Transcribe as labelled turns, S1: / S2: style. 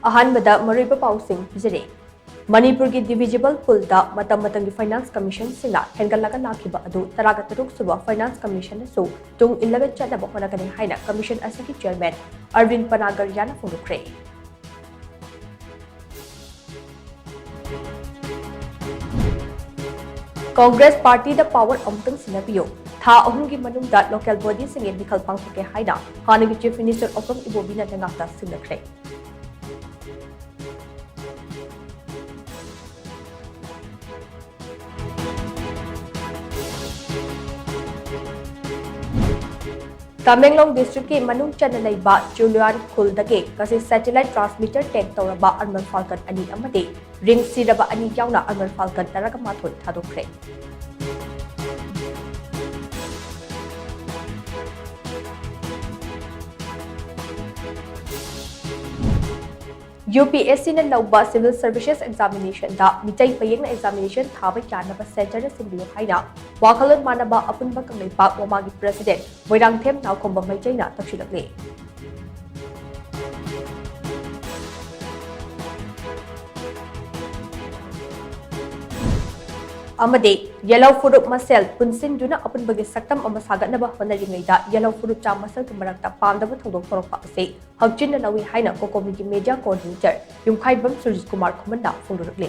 S1: अहानबदा मरुइबा पाउसिंग पिजरे Manipur की divisible pool da matam-matam finance commission sila hengalaka lakiba adu taraga taruk suba finance commission so tung 11 chana bokona kani haina commission asaki chairman Arvind Panagar yana phonukre Congress party the power amtang sinabiyo tha ahungi manungda local body singe mikhal pangthoke haina hanagi chief minister Okam Ibobina nangata sinakre Tamenglong district ke manung chana laiba Julian Khuldage kasi satellite transmitter tank tawraba Armal Falcon ani amade ring siraba ani yauna Armal Falcon taraga mathon thadokre UPSC na lauba civil services examination da mitai payeng na examination thaba yanaba center na simbiyo haina wakalon manaba apunba kamaipa wamagi president Moirangthem naukomba maijai na taksilakle amade yellow furup masel punsin duna apunbagi saktam ama sagatnaba honaringaida yellow furup cha masal ke marakta pamdaba thodok thorokpa ase hakchin na lawi haina kokomigi media coordinator Yumkhaibam Surjit Kumar Khumanda phongdurukle